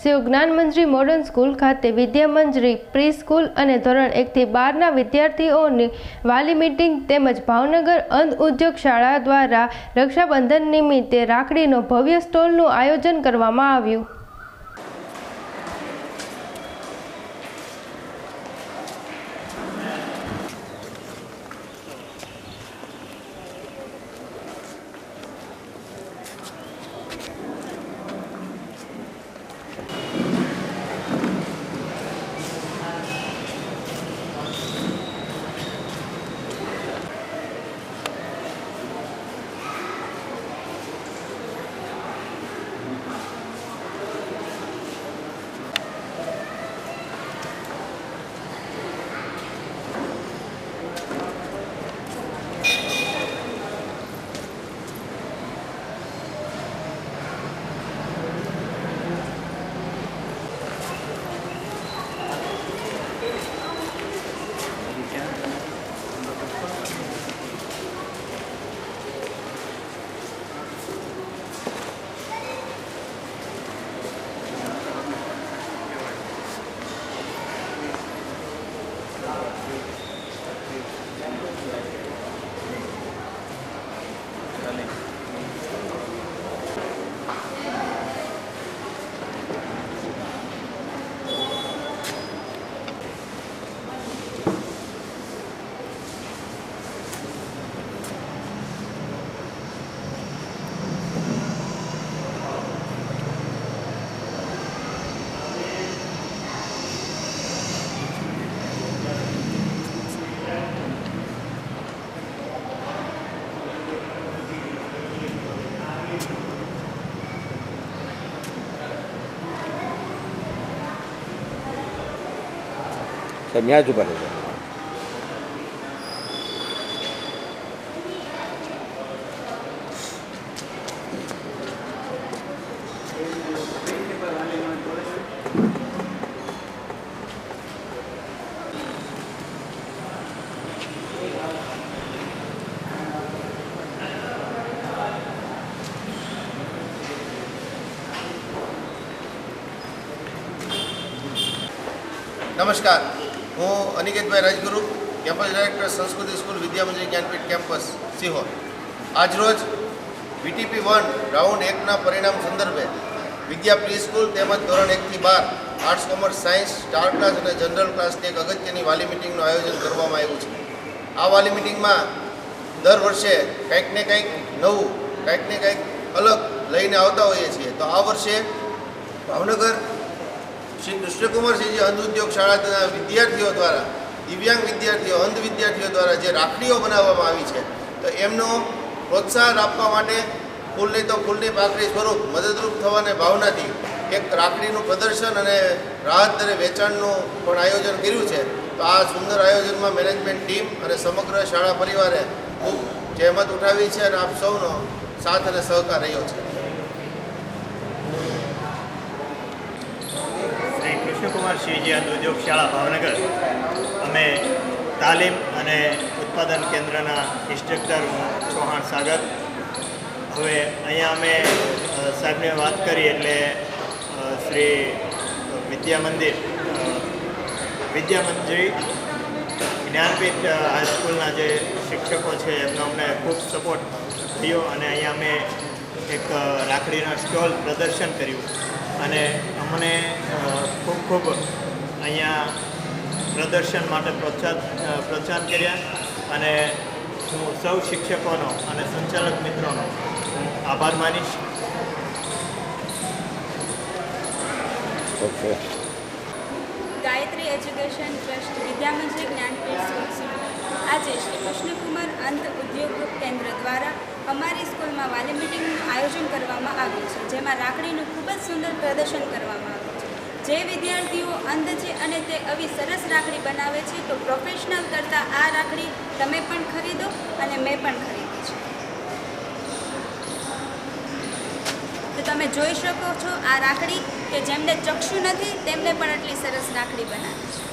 શિવ જ્ઞાન મંજરી modern school ખાતે વિદ્યા મંજરી pre school અને ધોરણ 1 થી 12ના વિદ્યાર્થીઓની વાલી મીટિંગ તેમજ ભાવનગર અંધ ઉદ્યોગ શાળા દ્વારા રક્ષાબંધન નિમિત્તે રાખડીનો ભવ્ય સ્ટોલનું આયોજન કરવામાં આવ્યું। ન્યાજ ઉપર છે। नमस्कार, हूँ अनिकेत भाई राजगुरु, कैम्पस डायरेक्टर संस्कृति स्कूल विद्या मंजरी ज्ञानपीठ कैम्पस सीहोर। आज रोज VTP 1 राउंड 1 परिणाम संदर्भे विद्या प्री स्कूल तेमज धोरण 1 થી 12 arts commerce science star class और जनरल क्लास की एक अगत्यनी वाली मीटिंग आयोजन करवामां आव्युं छे। आ वाली मीटिंग में दर वर्षे कंईक ने कंईक नवुं कंईक ने कंईक अलग लईने आवता होईए छीए। तो आ वर्षे भावनगर श्री कृष्णकुमार सिंहजी अंध उद्योग शाळा विद्यार्थीओ द्वारा दिव्यांग विद्यार्थीओ अंध विद्यार्थीओ द्वारा जे राखड़ीओ बनाववामां आवी छे तो एमनो प्रोत्साहन आपवा माटे फूलनी तो फूलनी पाकड़ी स्वरूप मददरूप थवाने भावनाथी एक राखड़ीनुं प्रदर्शन अने राहत दरे वेचाणनुं पण आयोजन कर्युं छे। तो आ सुंदर आयोजनमां मेनेजमेंट टीम अने समग्र शाळा परिवारे खूब जहमत उठावी छे अने आप सौनो साथ अने सहकार रह्यो छे। कृष्णकुमार सिंहजी अंध उद्योग शाळा भावनगर अमे तालीम अने उत्पादन केन्द्रना इंस्ट्रक्टर चौहान सागर। हवे अहींया अमे साहेबने बात करी एटले श्री विद्या मंजरी ज्ञानपीठ हाईस्कूलना जे शिक्षको छे एमनो अમને खूब सपोर्ट थयो अने अहींया अमे एक राखड़ीना स्टॉल प्रदर्शन कर्युं अने अमने खूब खूब अहींया प्रदर्शन माटे प्रोत्साहन कर्या अने हूँ सौ शिक्षकोनो अने संचालक मित्रोनो आभार मानीश। गायत्री एज्युकेशन ट्रस्ट विद्या मंजरी ज्ञानपीठ स्कूल आज श्री कृष्णकुमार अंध उद्योग केन्द्र द्वारा अमारी स्कूल में वाली मीटिंग आयोजन करवामां आव्युं छे, जेमां राखड़ीनुं खूब ज सुंदर प्रदर्शन करवामां आव्युं छे। जे विद्यार्थीओ अंध छे अने ते अवी सरस राखड़ी बनावे छे तो प्रोफेशनल करता आ राखड़ी तमे पण खरीदो अने मैं पण खरीदी छे। तो तमे जोई शको छो आ राखड़ी के जेमने चक्षु नथी तेमने पण आटली सरस राखड़ी बनावी छे।